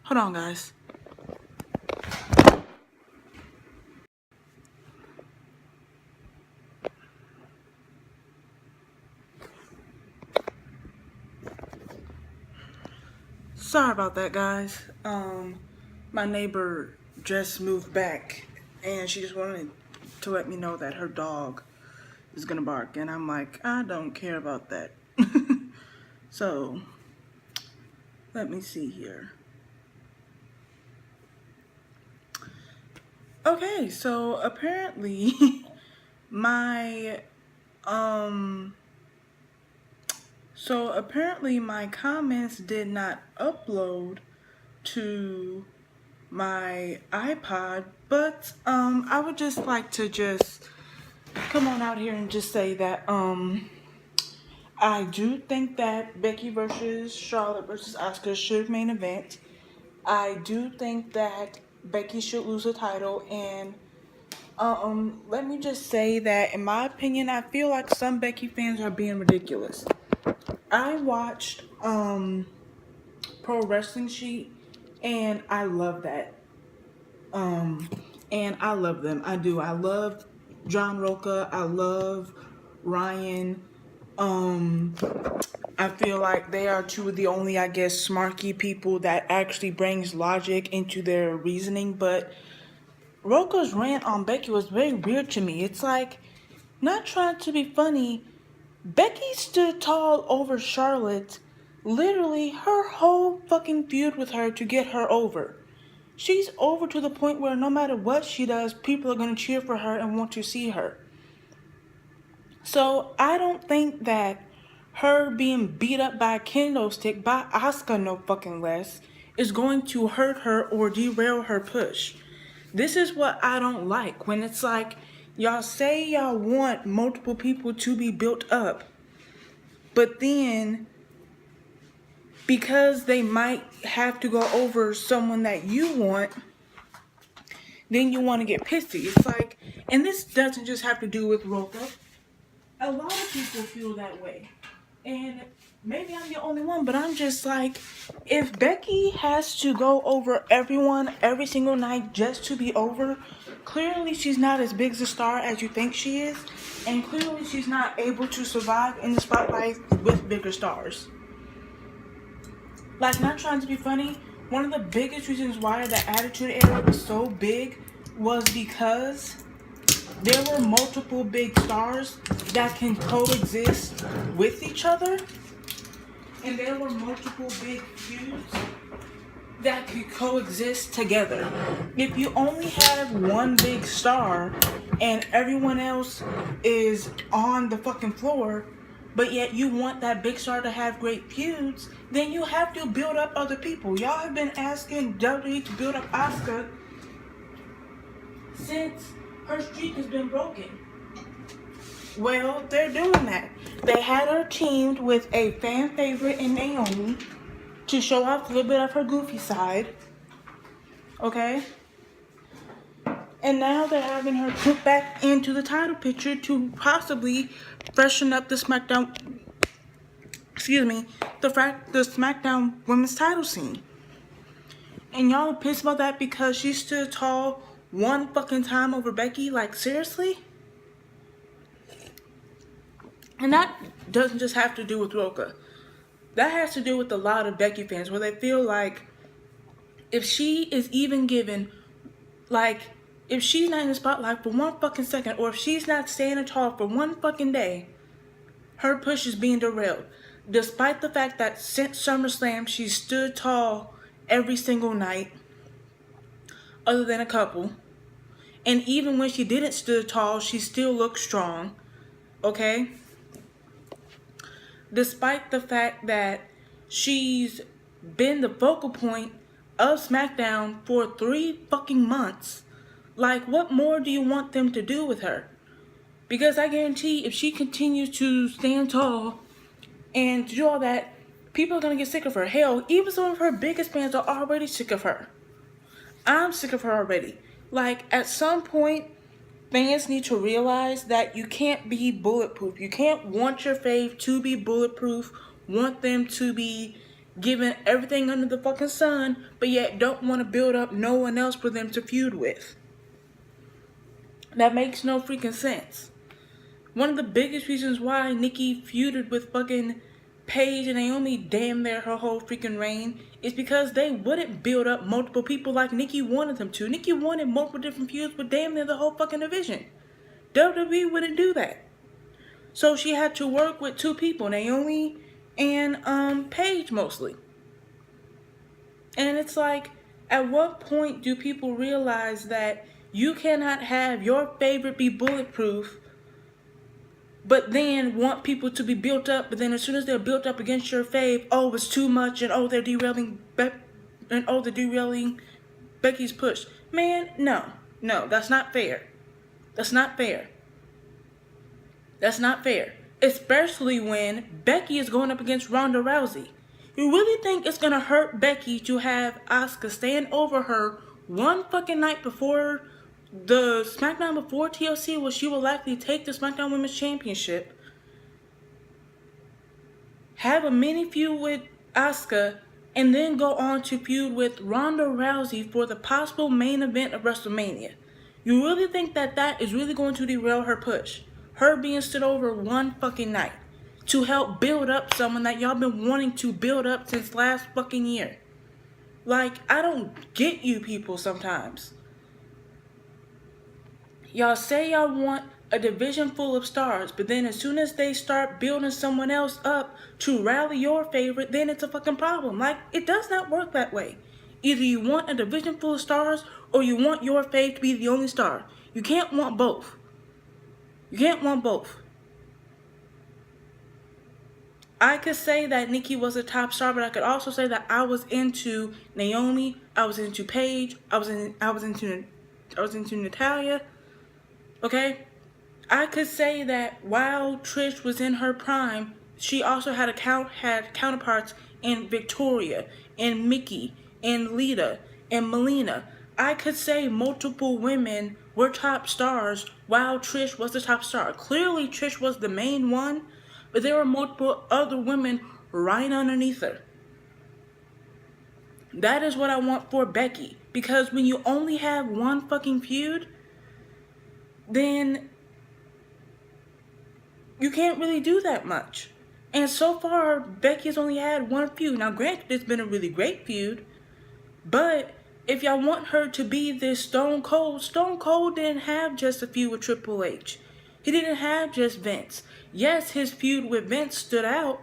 Hold on, guys. Sorry about that, guys. My neighbor just moved back, and she just wanted to let me know that her dog is gonna bark, and I'm like, I don't care about that. So, let me see here. Okay, so apparently my um my comments did not upload to my iPod, but I would just like to just come on out here and just say that I do think that Becky versus Charlotte versus Asuka should main event. I do think that Becky should lose the title, and let me just say that in my opinion, I feel like some Becky fans are being ridiculous. I watched Pro Wrestling Sheet, and I love that. And I love them. I do. I love John Roca. I love Ryan. I feel like they are two of the only, I guess, smarky people that actually brings logic into their reasoning. But Roca's rant on Becky was very weird to me. It's like, not trying to be funny, Becky stood tall over Charlotte literally her whole fucking feud with her to get her over. She's over to the point where no matter what she does, people are going to cheer for her and want to see her. So I don't think that her being beat up by a kendo stick by Asuka no fucking less is going to hurt her or derail her push. This is what I don't like, when it's like y'all say y'all want multiple people to be built up, but then because they might have to go over someone that you want, then you want to get pissy. It's like, and this doesn't just have to do with Roca. A lot of people feel that way. And maybe I'm the only one, but I'm just like, if Becky has to go over everyone every single night just to be over, clearly she's not as big as a star as you think she is. And clearly she's not able to survive in the spotlight with bigger stars. Like, not trying to be funny, one of the biggest reasons why the Attitude Era was so big was because there were multiple big stars that can coexist with each other, and there were multiple big feuds that could coexist together. If you only have one big star and everyone else is on the fucking floor, but yet you want that big star to have great feuds, then you have to build up other people. Y'all have been asking WWE to build up Asuka since her streak has been broken. Well, they're doing that. They had her teamed with a fan favorite in Naomi to show off a little bit of her goofy side. Okay? And now they're having her put back into the title picture to possibly freshen up the SmackDown, the SmackDown women's title scene. And y'all are pissed about that because she stood tall one fucking time over Becky? Like, seriously? And that doesn't just have to do with Roca. That has to do with a lot of Becky fans where they feel like if she is even given, like, if she's not in the spotlight for one fucking second, or if she's not standing tall for one fucking day, her push is being derailed. Despite the fact that since SummerSlam, she stood tall every single night, other than a couple. And even when she didn't stood tall, she still looked strong. Okay? Despite the fact that she's been the focal point of SmackDown for 3 fucking months. Like, what more do you want them to do with her? Because I guarantee if she continues to stand tall and to do all that, people are going to get sick of her. Hell, even some of her biggest fans are already sick of her. I'm sick of her already. Like, at some point, fans need to realize that you can't be bulletproof. You can't want your fave to be bulletproof, want them to be giving everything under the fucking sun, but yet don't want to build up no one else for them to feud with. That makes no freaking sense. One of the biggest reasons why Nikki feuded with fucking Paige and Naomi damn near her whole freaking reign is because they wouldn't build up multiple people like Nikki wanted them to. Nikki wanted multiple different feuds with damn near the whole fucking division. WWE wouldn't do that. So she had to work with two people, Naomi and Paige mostly. And it's like, at what point do people realize that you cannot have your favorite be bulletproof, but then want people to be built up, but then as soon as they're built up against your fave, oh, it's too much, and oh, they're derailing Becky's push. Man, no, that's not fair. That's not fair. That's not fair. Especially when Becky is going up against Ronda Rousey. You really think it's gonna hurt Becky to have Asuka stand over her one fucking night before the SmackDown before TLC, where she will likely take the SmackDown Women's Championship, have a mini feud with Asuka, and then go on to feud with Ronda Rousey for the possible main event of WrestleMania? You really think that that is really going to derail her push? Her being stood over one fucking night to help build up someone that y'all been wanting to build up since last fucking year. Like, I don't get you people sometimes. Y'all say y'all want a division full of stars, but then as soon as they start building someone else up to rally your favorite, then it's a fucking problem. Like, it does not work that way. Either you want a division full of stars, or you want your fave to be the only star. You can't want both. You can't want both. I could say that Nikki was a top star, but I could also say that I was into Naomi, I was into Paige, I was into Natalya. Okay? I could say that while Trish was in her prime, she also had counterparts in Victoria, and Mickey, and Lita, and Melina. I could say multiple women were top stars while Trish was the top star. Clearly Trish was the main one, but there were multiple other women right underneath her. That is what I want for Becky. Because when you only have one fucking feud, then you can't really do that much. And so far, Becky has only had one feud. Now, granted, it's been a really great feud, but if y'all want her to be this Stone Cold didn't have just a feud with Triple H. He didn't have just Vince. Yes, his feud with Vince stood out,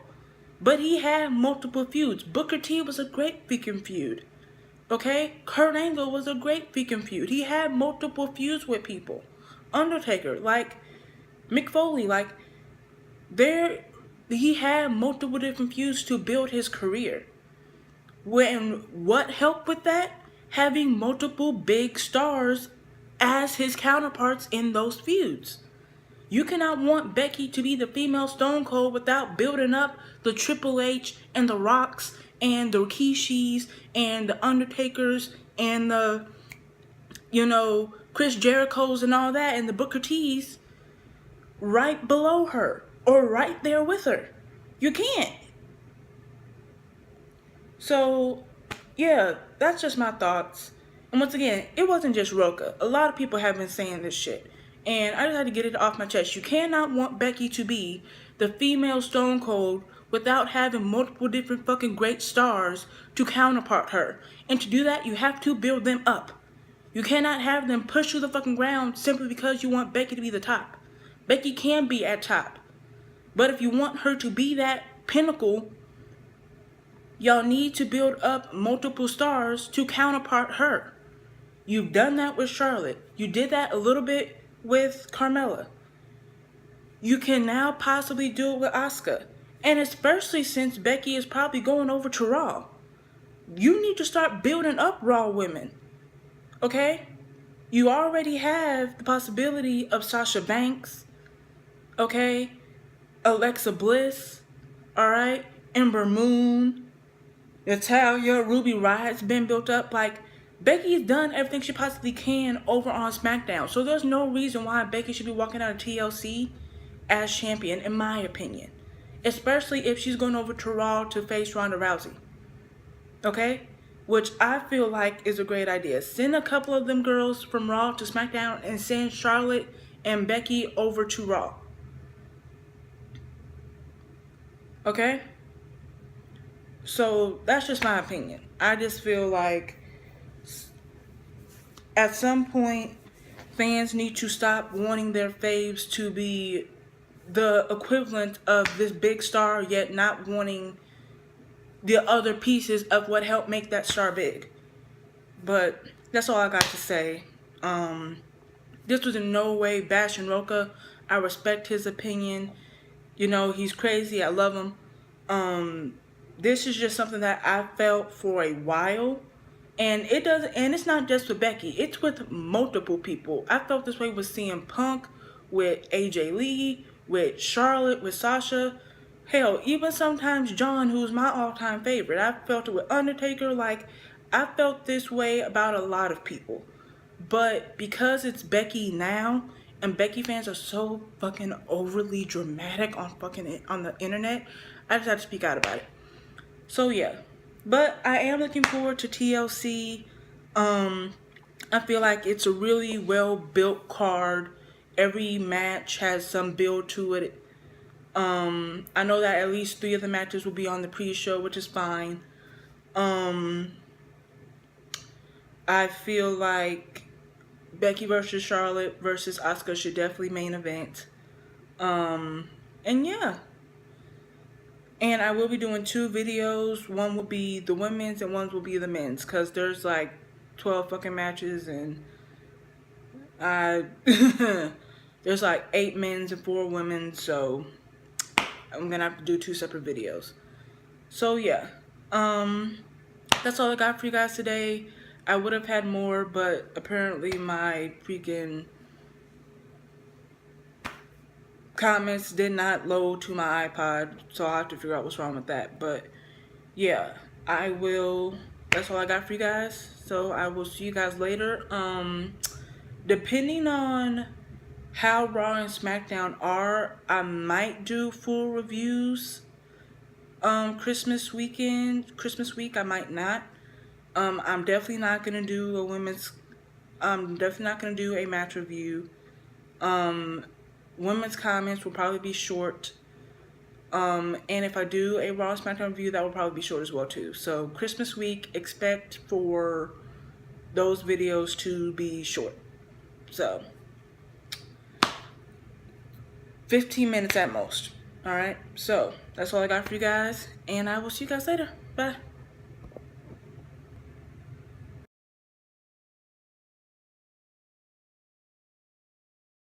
but he had multiple feuds. Booker T was a great freaking feud. Okay? Kurt Angle was a great freaking feud. He had multiple feuds with people. Undertaker, like Mick Foley, like he had multiple different feuds to build his career. What helped with that? Having multiple big stars as his counterparts in those feuds. You cannot want Becky to be the female Stone Cold without building up the Triple H and the Rocks and the Rikishis and the Undertakers and the, Chris Jerichos and all that and the Booker T's right below her or right there with her. You can't. So, yeah, that's just my thoughts. And once again, it wasn't just Roka. A lot of people have been saying this shit. And I just had to get it off my chest. You cannot want Becky to be the female Stone Cold without having multiple different fucking great stars to counterpart her. And to do that, you have to build them up. You cannot have them push through the fucking ground simply because you want Becky to be the top. Becky can be at top. But if you want her to be that pinnacle, y'all need to build up multiple stars to counterpart her. You've done that with Charlotte. You did that a little bit with Carmella. You can now possibly do it with Asuka. And especially since Becky is probably going over to Raw. You need to start building up Raw women. Okay? You already have the possibility of Sasha Banks. Okay? Alexa Bliss. Alright? Ember Moon. Natalya, Ruby Riot's been built up. Like, Becky's done everything she possibly can over on SmackDown. So there's no reason why Becky should be walking out of TLC as champion, in my opinion. Especially if she's going over to Raw to face Ronda Rousey. okay? Which I feel like is a great idea. Send a couple of them girls from Raw to SmackDown and send Charlotte and Becky over to Raw. Okay? So that's just my opinion. I just feel like at some point fans need to stop wanting their faves to be the equivalent of this big star, yet not wanting the other pieces of what helped make that star big. But that's all I got to say. This was in no way bashing Rocha. I respect his opinion. You know, he's crazy. I love him. This is just something that I felt for a while. And it's not just with Becky. It's with multiple people. I felt this way with CM Punk, with AJ Lee, with Charlotte, with Sasha. Hell, even sometimes John, who's my all-time favorite. I felt it with Undertaker. Like, I felt this way about a lot of people. But because it's Becky now, and Becky fans are so fucking overly dramatic on the internet, I just have to speak out about it. So yeah. But I am looking forward to TLC. I feel like it's a really well built card. Every match has some build to it. I know that at least 3 of the matches will be on the pre-show, which is fine. I feel like Becky versus Charlotte versus Asuka should definitely main event. And yeah. And I will be doing 2 videos. One will be the women's and one will be the men's. Because there's like 12 fucking matches. And there's like 8 men's and 4 women's. So I'm going to have to do 2 separate videos. So yeah. That's all I got for you guys today. I would have had more. But apparently my freaking comments did not load to my iPod, so I'll have to figure out what's wrong with that. But yeah, that's all I got for you guys, so I will see you guys later. Depending on how Raw and SmackDown are, I might do full reviews Christmas week, I might not. I'm definitely not gonna do a match review. Women's comments will probably be short. And if I do a Raw SmackDown review, that will probably be short as well too. So Christmas week, expect for those videos to be short. So 15 minutes at most. Alright, so that's all I got for you guys. And I will see you guys later. Bye.